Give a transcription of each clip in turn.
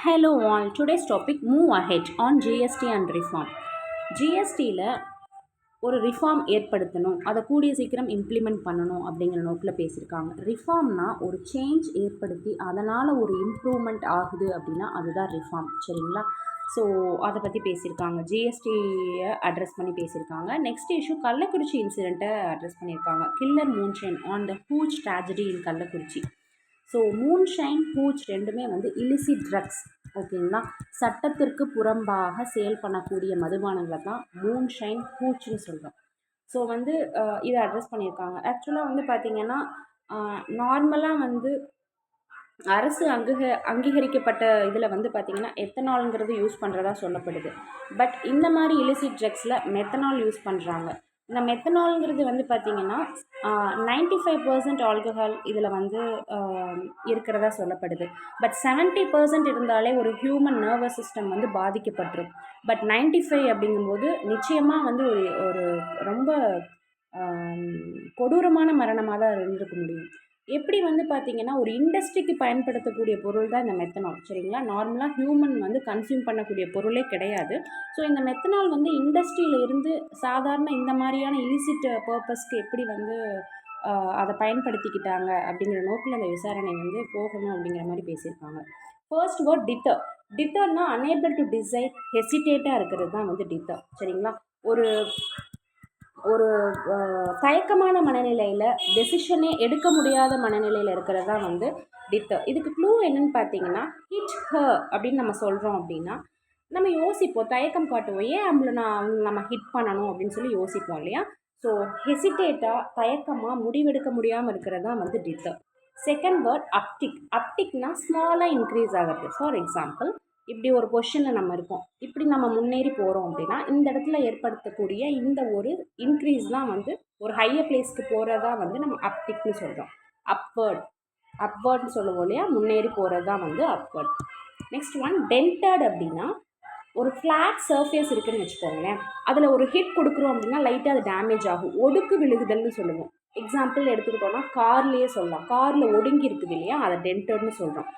Hello all, today's topic move ahead on GST and reform. GSTல ஒரு reform ஏற்படுத்தணும், அதை கூடிய சீக்கிரம் இம்ப்ளிமெண்ட் பண்ணணும் அப்படிங்கிற நோக்கில் பேசியிருக்காங்க. ரிஃபார்ம்னா ஒரு சேஞ்ச் ஏற்படுத்தி அதனால் ஒரு இம்ப்ரூவ்மெண்ட் ஆகுது அப்படின்னா அதுதான் ரிஃபார்ம், சரிங்களா? ஸோ அதை பற்றி பேசியிருக்காங்க, ஜிஎஸ்டியை அட்ரஸ் பண்ணி பேசியிருக்காங்க. நெக்ஸ்ட் இஷ்யூ கள்ளக்குறிச்சி இன்சிடெண்ட்டை அட்ரஸ் பண்ணியிருக்காங்க. Killer moonshine on the huge tragedy in Kallakurichi. So moonshine hooch ரெண்டுமே வந்து இலிசிட் ட்ரக்ஸ், ஓகேங்களா? சட்டத்திற்கு புறம்பாக சேல் பண்ணக்கூடிய மதுபானங்களை தான் மூன்ஷைன் பூச்சுன்னு சொல்கிறோம். ஸோ வந்து இதை அட்ரஸ் பண்ணியிருக்காங்க. ஆக்சுவலாக வந்து பார்த்திங்கன்னா நார்மலாக வந்து அரசு அங்கீகரிக்கப்பட்ட இதில் வந்து பார்த்திங்கன்னா எத்தனால்ங்கிறது யூஸ் பண்ணுறதா சொல்லப்படுது. பட் இந்த மாதிரி இலிசிட் ட்ரக்ஸில் மெத்தனால் யூஸ் பண்ணுறாங்க. இந்த மெத்தனால்ங்கிறது வந்து பார்த்திங்கன்னா 95% ஆல்கஹால் இதில் வந்து இருக்கிறதா சொல்லப்படுது. பட் 70% இருந்தாலே ஒரு ஹியூமன் நர்வஸ் சிஸ்டம் வந்து பாதிக்கப்பட்டுரும். பட் 95 அப்படிங்கும்போது நிச்சயமாக வந்து ஒரு ஒரு ரொம்ப கொடூரமான மரணமாக தான் இருந்திருக்க முடியும். எப்படி வந்து பார்த்திங்கன்னா ஒரு இண்டஸ்ட்ரிக்கு பயன்படுத்தக்கூடிய பொருள் தான் இந்த மெத்தனால், சரிங்களா? நார்மலாக ஹியூமன் வந்து கன்சியூம் பண்ணக்கூடிய பொருளே கிடையாது. ஸோ இந்த மெத்தனால் வந்து இண்டஸ்ட்ரியில் இருந்து சாதாரண இந்த மாதிரியான இலிசிட் பர்பஸ்க்கு எப்படி வந்து அதை பயன்படுத்திக்கிட்டாங்க அப்படிங்கிற நோக்கில் அந்த விசாரணை வந்து போகணும் அப்படிங்கிற மாதிரி பேசியிருக்காங்க. First word dither. டிட்டர்னா அனேபிள் டு டிசைட், ஹெசிடேட்டாக இருக்கிறது தான் வந்து டிட்டர், சரிங்களா? ஒரு ஒரு தயக்கமான மனநிலையில், டெசிஷனே எடுக்க முடியாத மனநிலையில் இருக்கிறது தான் வந்து டிட்டர். இதுக்கு க்ளூ என்னன்னு பார்த்தீங்கன்னா ஹிட் ஹர் அப்படின்னு நம்ம சொல்கிறோம் அப்படின்னா நம்ம யோசிப்போம், தயக்கம் காட்டுவோம், ஏன் நம்ம ஹிட் பண்ணணும் அப்படின்னு சொல்லி யோசிப்போம் இல்லையா? ஸோ ஹெசிடேட்டாக, தயக்கமாக, முடிவெடுக்க முடியாமல் இருக்கிறது தான் வந்து டிட்டர். Second word uptick. அப்டிக்னா ஸ்மாலாக இன்க்ரீஸ் ஆகிறது. ஃபார் எக்ஸாம்பிள், இப்படி ஒரு பொசிஷனில் நம்ம இருக்கோம், இப்படி நம்ம முன்னேறி போகிறோம் அப்படின்னா இந்த இடத்துல ஏற்படுத்தக்கூடிய இந்த ஒரு இன்க்ரீஸ் தான் வந்து ஒரு ஹையர் பிளேஸ்க்கு போகிறதா வந்து நம்ம அப்டிக்னு சொல்கிறோம். அப்வர்ட்னு சொல்லுவோம் இல்லையா? முன்னேறி போகிறது தான் வந்து அப்வர்ட். Next one tinted. அப்படின்னா ஒரு ஃப்ளாட் சர்ஃபேஸ் இருக்குதுன்னு வச்சுக்கோங்களேன், அதில் ஒரு ஹிட் கொடுக்குறோம் அப்படின்னா லைட்டாக அது டேமேஜ் ஆகும், ஒடுக்கு விழுகுதல்னு சொல்லுவோம். எக்ஸாம்பிள் எடுத்துக்கிட்டோன்னா கார்லேயே சொல்லலாம், காரில் ஒடுங்கி இருக்குது இல்லையா, அதை டென்டட்னு சொல்கிறோம்.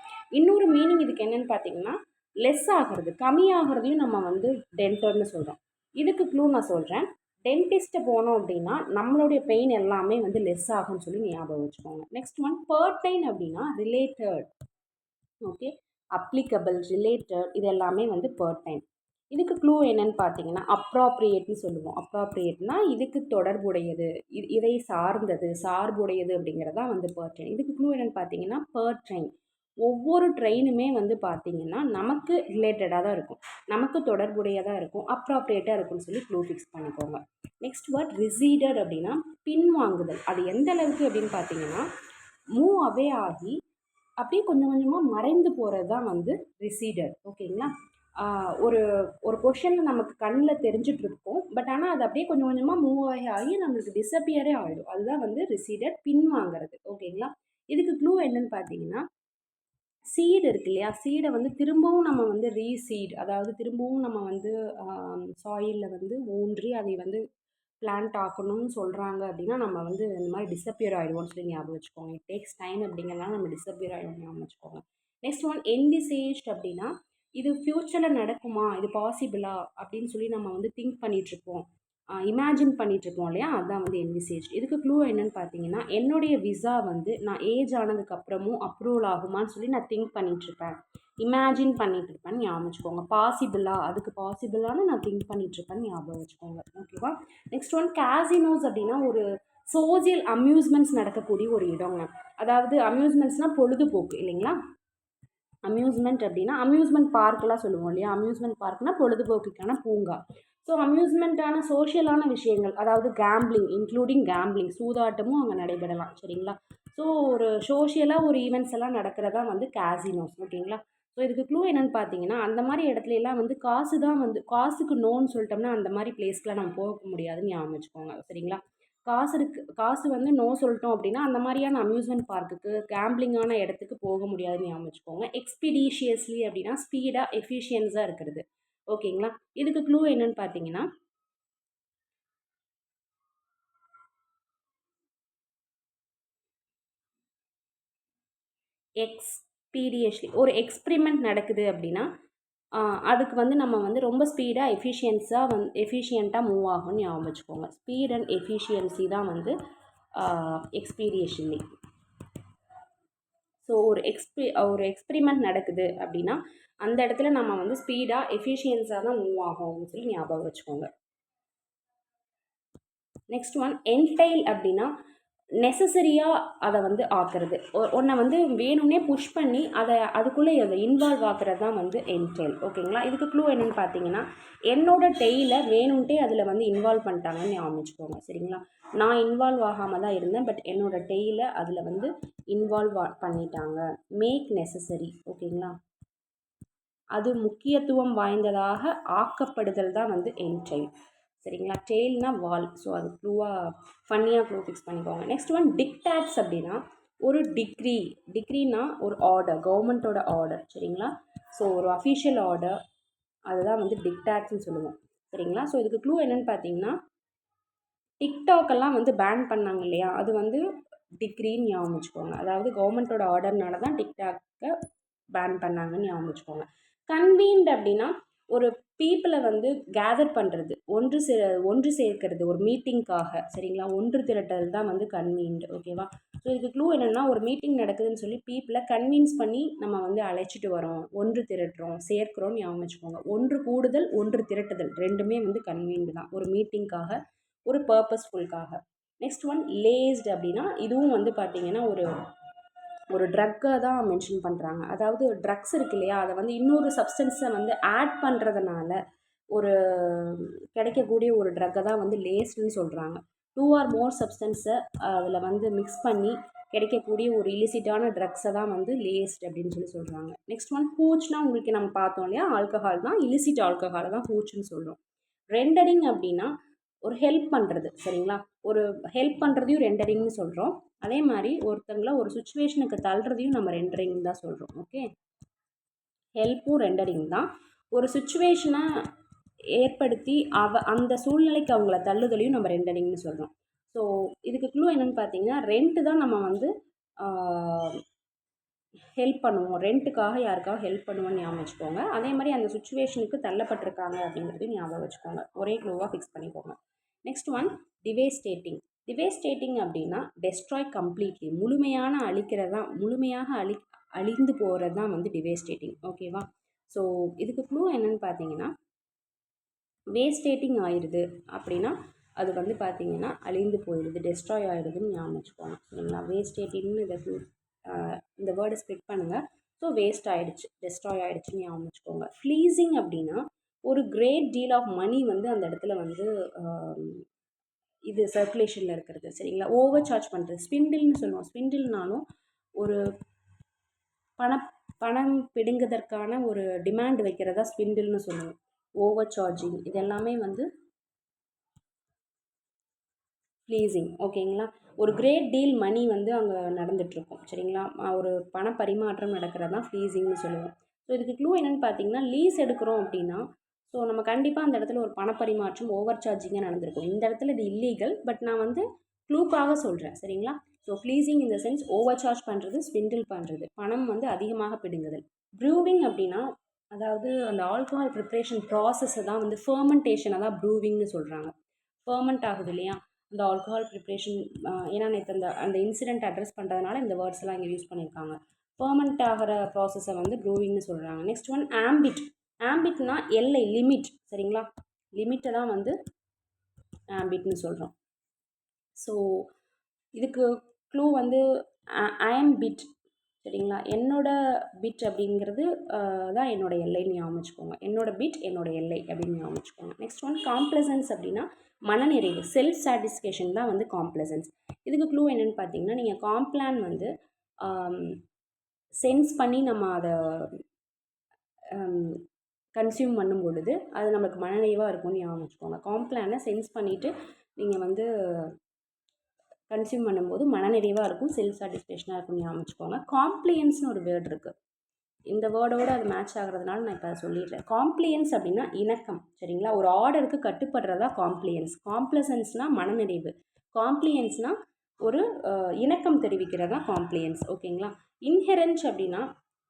இன்னொரு மீனிங் இதுக்கு என்னென்னு பார்த்தீங்கன்னா லெஸ் ஆகிறது, கம்மியாகிறதையும் நம்ம வந்து டென்டர்னு சொல்கிறோம். இதுக்கு க்ளூ நான் சொல்கிறேன். டென்டிஸ்ட்டை போனோம் அப்படின்னா நம்மளுடைய பெயின் எல்லாமே வந்து லெஸ் ஆகும்னு சொல்லி ஞாபகம் வச்சுக்கோங்க. Next one pertain. அப்படின்னா ரிலேட்டட், ஓகே? அப்ளிகபிள், ரிலேட்டட், இது எல்லாமே வந்து பர்டைன். இதுக்கு க்ளூ என்னன்னு பார்த்தீங்கன்னா அப்ராப்ரியேட்னு சொல்லுவோம். அப்ராப்ரியேட்னா இதுக்கு தொடர்புடையது, இதை சார்ந்தது, சார்புடையது அப்படிங்கிறதான் வந்து பர்டைன். இதுக்கு க்ளூ என்னென்னு பார்த்தீங்கன்னா பர்டைன். ஒவ்வொரு ட்ரெயினுமே வந்து பார்த்திங்கன்னா நமக்கு ரிலேட்டடாக தான் இருக்கும், நமக்கு தொடர்புடையதாக இருக்கும், அப்ராப்ரியேட்டாக இருக்கும்னு சொல்லி க்ளூ ஃபிக்ஸ் பண்ணிக்கோங்க. Next word receded. அப்படின்னா பின்வாங்குதல். அது எந்த அளவுக்கு அப்படின்னு பார்த்தீங்கன்னா மூவ் அவே ஆகி அப்படியே கொஞ்சம் கொஞ்சமாக மறைந்து போகிறது தான் வந்து ரிசீடட், ஓகேங்களா? ஒரு ஒரு பொசிஷனில் நமக்கு கண்ணில் தெரிஞ்சிட்ருக்கோம், பட் ஆனால் அது அப்படியே கொஞ்சம் கொஞ்சமாக மூவ் ஆகி நம்மளுக்கு டிஸப்பியரே ஆகிடும், அதுதான் வந்து ரிசீடட், பின்வாங்கிறது, ஓகேங்களா? இதுக்கு க்ளூ என்னன்னு பார்த்தீங்கன்னா சீடு இருக்கு இல்லையா, சீடை வந்து திரும்பவும் நம்ம வந்து ரீசீட், அதாவது திரும்பவும் நம்ம வந்து சாயிலில் வந்து ஊன்றி அதை வந்து பிளான்ட் ஆக்கணும்னு சொல்கிறாங்க அப்படின்னா நம்ம வந்து இந்த மாதிரி டிஸப்பியர் ஆகிடுவோம்னு சொல்லி ஞாபகம் வச்சுக்கோங்க. இட் டேக்ஸ் டைம் அப்படிங்கிறனால நம்ம டிஸப்பியர் ஆகிடும் ஞாபகம் வச்சுக்கோங்க. Next one envisaged. அப்படின்னா இது ஃப்யூச்சரில் நடக்குமா, இது பாசிபிளா அப்படின்னு சொல்லி நம்ம வந்து திங்க் பண்ணிகிட்ருப்போம், இமேஜின் பண்ணிகிட்ருப்போம் இல்லையா, அதுதான் வந்து என்விசேஜ். இதுக்கு க்ளூ என்னென்னு பார்த்தீங்கன்னா என்னுடைய விசா வந்து நான் ஏஜ் ஆனதுக்கப்புறமும் அப்ரூவல் ஆகுமான்னு சொல்லி நான் திங்க் பண்ணிகிட்ருப்பேன், இமேஜின் பண்ணிகிட்ருப்பேன்னு ஞாபகம் வச்சுக்கோங்க. பாசிபிளா, அதுக்கு பாசிபிளான நான் திங்க் பண்ணிகிட்ருப்பேன்னு ஞாபகம் வச்சுக்கோங்க, ஓகேவா? Next one casinos. அப்படின்னா ஒரு சோசியல் அம்யூஸ்மெண்ட்ஸ் நடக்கக்கூடிய ஒரு இடங்க. அதாவது அம்யூஸ்மெண்ட்ஸ்னால் பொழுதுபோக்கு இல்லைங்களா? அம்யூஸ்மெண்ட் அப்படின்னா அம்யூஸ்மெண்ட் பார்க்கெலாம் சொல்லுவோம் இல்லையா, அம்யூஸ்மெண்ட் பார்க்னால் பொழுதுபோக்குக்கான பூங்கா. ஸோ அம்யூஸ்மெண்ட்டான சோஷியலான விஷயங்கள், அதாவது கேம்பிளிங், இன்க்ளூடிங் கேம்பிளிங், சூதாட்டமும் அங்கே நடைபெறலாம், சரிங்களா? ஸோ ஒரு சோஷியலாக ஒரு ஈவெண்ட்ஸ் எல்லாம் நடக்கிறதா வந்து கேசினோஸ், ஓகேங்களா? ஸோ இதுக்கு க்ளூ என்னென்னு பார்த்தீங்கன்னா அந்த மாதிரி இடத்துல எல்லாம் வந்து காசு தான் வந்து, காசுக்கு நோன்னு சொல்லிட்டோம்னா அந்த மாதிரி பிளேஸ்க்குலாம் நம்ம போக முடியாதுன்னு ஞாபகம் வச்சுக்கோங்க, சரிங்களா? காசு வந்து நோ சொல்லிட்டோம் அப்படின்னா அந்த மாதிரியான அம்யூஸ்மெண்ட் பார்க்குக்கு, கேம்பிளிங்கான இடத்துக்கு போக முடியாதுன்னு ஞாபகம் வச்சுக்கோங்க. எக்ஸ்பீடிஷியஸ்லி அப்படின்னா ஸ்பீடாக, எஃபிஷியன்ஸாக இருக்கிறது, ஓகேங்களா? இதுக்கு க்ளூ என்னன்னு பார்த்தீங்கன்னா எக்ஸ் எக்ஸ்பீரியஸ்லி ஒரு எக்ஸ்பிரிமெண்ட் நடக்குது அப்படின்னா அதுக்கு வந்து நம்ம வந்து ரொம்ப ஸ்பீடாக எஃபிஷியண்ட்டாக மூவ் ஆகும்னு ஞாபகம் வச்சுக்கோங்க. ஸ்பீட் அண்ட் எஃபிஷியன்சி தான் வந்து எக்ஸ்பீரியேஷன்லி. ஸோ ஒரு எக்ஸ்பிரிமெண்ட் நடக்குது அப்படின்னா அந்த இடத்துல நம்ம வந்து ஸ்பீடாக எஃபிஷியன்ஸாக தான் மூவ் ஆகும் அப்படின்னு சொல்லி ஞாபகம் வச்சுக்கோங்க. நெக்ஸ்ட் ஒன் என்டைல் அப்படின்னா நெசசரியாக அதை வந்து ஆக்குறது. ஒன்றை வந்து வேணும்னே புஷ் பண்ணி அதுக்குள்ளே அதை இன்வால்வ் ஆக்குறது தான் வந்து என்டைல். ஓகேங்களா? இதுக்கு க்ளூ என்னென்னு பார்த்தீங்கன்னா என்னோட டெய்லை வேணும்ன்ட்டே அதில் வந்து இன்வால்வ் பண்ணிட்டாங்கன்னு ஞாபகம் வச்சுக்கோங்க. சரிங்களா? நான் இன்வால்வ் ஆகாமல் தான் இருந்தேன், பட் என்னோடய டெய்லை அதில் வந்து இன்வால்வ் பண்ணிட்டாங்க. Make necessary. ஓகேங்களா? அது முக்கியத்துவம் வாய்ந்ததாக ஆக்கப்படுதல் தான் வந்து என்டைல். சரிங்களா? டெய்ல்னா வால். ஸோ அது க்ளூவாக ஃபன்னியாக க்ளூ ஃபிக்ஸ் பண்ணிக்கோங்க. நெக்ஸ்ட் ஒன் டிக்டாட்ஸ் அப்படின்னா ஒரு டிக்ரினா ஒரு ஆர்டர், கவர்மெண்ட்டோட ஆர்டர். சரிங்களா? ஸோ ஒரு அஃபிஷியல் ஆர்டர், அதுதான் வந்து டிக்டாட்ஸ்ன்னு சொல்லுவோம். சரிங்களா? ஸோ இதுக்கு க்ளூ என்னென்னு பார்த்தீங்கன்னா டிக்டாக்கெல்லாம் வந்து பேன் பண்ணாங்க இல்லையா, அது வந்து டிக்ரின்னு ஞாபகம் வச்சுக்கோங்க. அதாவது கவர்மெண்ட்டோட ஆர்டர்னால தான் டிக்டாக்கை பேன் பண்ணாங்கன்னு ஞாபகம் வச்சுக்கோங்க. கன்வீன்ட் அப்படின்னா ஒரு பீப்புளை வந்து கேதர் பண்ணுறது, ஒன்று சேர்க்கிறது ஒரு மீட்டிங்காக. சரிங்களா? ஒன்று திரட்டல் தான் வந்து கன்வீன்ட். ஓகேவா? ஸோ இதுக்கு க்ளூ என்னென்னா ஒரு மீட்டிங் நடக்குதுன்னு சொல்லி பீப்புளை கன்வின்ஸ் பண்ணி நம்ம வந்து அழைச்சிட்டு வரோம், ஒன்று திரட்டுறோம், சேர்க்குறோம்னு ஞாபகம் வச்சுக்கோங்க. ஒன்று கூடுதல், ஒன்று திரட்டுதல் ரெண்டுமே வந்து கன்வீன்ட் தான், ஒரு மீட்டிங்காக, ஒரு பர்பஸ்ஃபுல்காக. நெக்ஸ்ட் ஒன் லேஸ்டு அப்படின்னா இதுவும் வந்து பார்த்திங்கன்னா ஒரு ட்ரக்கை தான் மென்ஷன் பண்ணுறாங்க. அதாவது ட்ரக்ஸ் இருக்கு இல்லையா, அதை வந்து இன்னொரு சப்ஸ்டன்ஸை வந்து ஆட் பண்ணுறதுனால ஒரு கிடைக்கக்கூடிய ஒரு ட்ரக்கை தான் வந்து லேஸ்டுன்னு சொல்கிறாங்க. 2 or more சப்ஸ்டன்ஸை அதில் வந்து மிக்ஸ் பண்ணி கிடைக்கக்கூடிய ஒரு இலிசிட்டான ட்ரக்ஸை தான் வந்து லேஸ்ட் அப்படின்னு சொல்லி சொல்கிறாங்க. நெக்ஸ்ட் ஒன் ஹூச்னா உங்களுக்கு நம்ம பார்த்தோம் இல்லையா, ஆல்கஹால் தான், இலிசிட் ஆல்கஹாலை தான் ஹூச்னு சொல்கிறோம். ரெண்டரிங் அப்படின்னா ஒரு ஹெல்ப் பண்ணுறது. சரிங்களா? ஒரு ஹெல்ப் பண்ணுறதையும் ரெண்டரிங்னு சொல்கிறோம். அதே மாதிரி ஒருத்தங்களை ஒரு சுச்சுவேஷனுக்கு தள்ளுறதையும் நம்ம ரெண்டரிங் தான் சொல்கிறோம். ஓகே, ஹெல்ப்பும் ரெண்டரிங் தான். ஒரு சுச்சுவேஷனை ஏற்படுத்தி அந்த சூழ்நிலைக்கு அவங்கள தள்ளுதலையும் நம்ம ரெண்டரிங்னு சொல்கிறோம். ஸோ இதுக்கு க்ளூ என்னென்னு பார்த்தீங்கன்னா ரெண்ட்டு தான் நம்ம வந்து ஹெல்ப் பண்ணுவோம், ரெண்ட்டுக்காக யாருக்காக ஹெல்ப் பண்ணுவோம்னு ஞாபகம் வச்சுக்கோங்க. அதே மாதிரி அந்த சுச்சுவேஷனுக்கு தள்ளப்பட்டிருக்காங்க அப்படிங்கிறதையும் ஞாபகம் வச்சுக்கோங்க. ஒரே க்ளூவாக ஃபிக்ஸ் பண்ணிக்கோங்க. நெக்ஸ்ட் ஒன் டிவேஸ்டேட்டிங் அப்படின்னா டெஸ்ட்ராய் கம்ப்ளீட்லி, முழுமையாக அழிந்து போகிறது தான் வந்து டிவேஸ்டேட்டிங். ஓகேவா? ஸோ இதுக்கு க்ளூ என்னென்னு பார்த்தீங்கன்னா வேஸ்டேட்டிங் ஆயிடுது அப்படின்னா அது வந்து பார்த்திங்கன்னா அழிந்து போயிடுது, டெஸ்ட்ராய் ஆகிடுதுன்னு ஞாபகம் வச்சுக்கோங்க. சரிங்களா? வேஸ்டேட்டிங்னு இந்த வேர்டை ஸ்ப்ளிட் பண்ணுங்கள். ஸோ வேஸ்ட் ஆகிடுச்சு, டெஸ்ட்ராய் ஆகிடுச்சுன்னு ஞாபகம் வச்சுக்கோங்க. ஃப்ளீஸிங் அப்படின்னா ஒரு கிரேட் டீல் ஆஃப் மணி வந்து அந்த இடத்துல வந்து இது சர்க்குலேஷனில் இருக்கிறது. சரிங்களா? ஓவர் சார்ஜ் பண்ணுறது, ஸ்பிண்டில்னு சொல்லுவோம். ஸ்பிண்டில்னாலும் ஒரு பணம் பிடுங்குவதற்கான ஒரு டிமாண்ட் வைக்கிறதா ஸ்பிண்டில்னு சொல்லுவோம். ஓவர் சார்ஜிங் இதெல்லாமே வந்து ஃப்ளீஸிங். ஓகேங்களா? ஒரு கிரேட் டீல் மணி வந்து அங்கே நடந்துகிட்ருக்கும். சரிங்களா? ஒரு பண பரிமாற்றம் நடக்கிறது தான் ஃப்ளீஸிங்னு சொல்லுவோம். ஸோ இதுக்கு க்ளூ என்னென்னு பார்த்தீங்கன்னா லீஸ் எடுக்கிறோம் அப்படின்னா ஸோ நம்ம கண்டிப்பாக அந்த இடத்துல ஒரு பணப்பரிமாற்றம் ஓவர் சார்ஜிங்காக நடந்திருக்கும். இந்த இடத்துல இது இல்லீகல், பட் நான் வந்து க்ளூக்காக சொல்கிறேன். சரிங்களா? ஸோ ஃப்ளீஸிங் இந்த சென்ஸ் ஓவர் சார்ஜ் பண்ணுறது, ஸ்பிண்டில் பண்ணுறது, பணம் வந்து அதிகமாக பிடுங்குதல். ப்ரூவிங் அப்படின்னா அதாவது அந்த ஆல்கஹால் ப்ரிப்ரேஷன் ப்ராசஸை தான் வந்து ஃபர்மெண்டேஷனை தான் ப்ரூவிங்னு சொல்கிறாங்க. ஃபர்மெண்ட் ஆகுது இல்லையா அந்த ஆல்கஹால் ப்ரிப்ரேஷன். ஏன்னா நேற்று அந்த இன்சிடென்ட் அட்ரஸ் பண்ணுறதுனால இந்த வேர்ட்ஸ் எல்லாம் இங்கே யூஸ் பண்ணியிருக்காங்க. ஃபர்மெண்ட் ஆகிற ப்ராசஸை வந்து ப்ரூவிங்னு சொல்கிறாங்க. நெக்ஸ்ட் ஒன் ஆம்பிட்னா எல்லை, லிமிட். சரிங்களா? லிமிட்டை தான் வந்து ஆம்பிட்னு சொல்கிறோம். ஸோ இதுக்கு க்ளூ வந்து ஐஎம் பிட். சரிங்களா? என்னோட பிட் அப்படிங்கிறது தான் என்னோட எல்லைன்னு ஞாபகம் வச்சுக்கோங்க. என்னோட பிட் என்னோட எல்லை அப்படின்னு ஞாபகம் வச்சுக்கோங்க. நெக்ஸ்ட் ஒன் காம்ப்ளசன்ஸ் அப்படின்னா மனநிறைவு, செல்ஃப் சாட்டிஸ்ஃபேக்ஷன் தான் வந்து காம்ப்ளசன்ஸ். இதுக்கு க்ளூ என்னென்னு பார்த்தீங்கன்னா நீங்கள் காம்ப்ளான் வந்து சென்ஸ் பண்ணி நம்ம அதை கன்சியூம் பண்ணும் பொழுது அது நம்மளுக்கு மனநிறைவாக இருக்கும்னு ஞாபகம் வச்சுக்கோங்க. காம்ப்ளானை சென்ஸ் பண்ணிவிட்டு நீங்கள் வந்து கன்சியூம் பண்ணும்போது மனநிறைவாக இருக்கும், செல்ஃப் சாட்டிஸ்ஃபேக்ஷனாக இருக்கும்னு ஞாபகம் வச்சுக்கோங்க. காம்ப்ளியன்ஸ்னு ஒரு வேர்டு இருக்குது. இந்த வேர்டோடு அது மேட்ச் ஆகிறதுனால நான் இப்போ அதை சொல்லிடுறேன். காம்ப்ளியன்ஸ் அப்படின்னா இணக்கம். சரிங்களா? ஒரு ஆர்டருக்கு கட்டுப்படுறதா காம்ப்ளியன்ஸ். காம்ப்ளசன்ஸ்னால் மனநிறைவு, காம்ப்ளியன்ஸ்னால் ஒரு இணக்கம் தெரிவிக்கிறதா காம்ப்ளியன்ஸ். ஓகேங்களா? இன்ஹெரன்ஸ் அப்படின்னா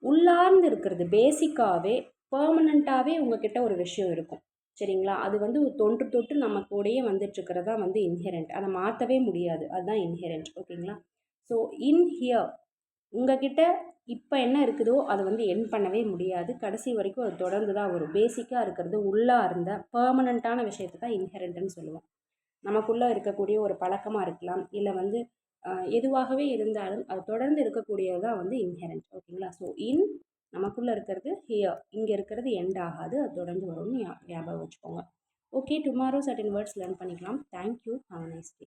உள்ளார்ந்து இருக்கிறது பேசிக்காகவே பெர்மனண்ட்டாகவே உங்ககிட்ட ஒரு விஷயம் இருக்கும். சரிங்களா? அது வந்து தொன்று தொட்டு நம்ம கூடயே வந்துட்டுருக்கிறது தான் வந்து இன்ஹெரண்ட். அதை மாற்றவே முடியாது. அதுதான் இன்ஹெரண்ட். ஓகேங்களா? ஸோ இன் ஹியர் உங்ககிட்ட இப்போ என்ன இருக்குதோ அதை வந்து எண்ட் பண்ணவே முடியாது. கடைசி வரைக்கும் அது தொடர்ந்து தான் வரும். பேசிக்காக இருக்கிறது உள்ளார்ந்த பெர்மனண்ட்டான விஷயத்தை தான் இன்ஹெரண்ட்டுன்னு சொல்லுவோம். நமக்குள்ளே இருக்கக்கூடிய ஒரு பழக்கமாக இருக்கலாம், இல்லை வந்து எதுவாகவே இருந்தாலும் அது தொடர்ந்து இருக்கக்கூடியது தான் வந்து இன்ஹெரண்ட். ஓகேங்களா? ஸோ நமக்குள்ளே இருக்கிறது ஹியர், இங்கே இருக்கிறது எண்ட் ஆகாது, அது தொடர்ந்து வரும்னு ஞாபகம் வச்சுக்கோங்க. Okay, tomorrow certain words learn பண்ணிக்கலாம். Thank you. Have a nice day.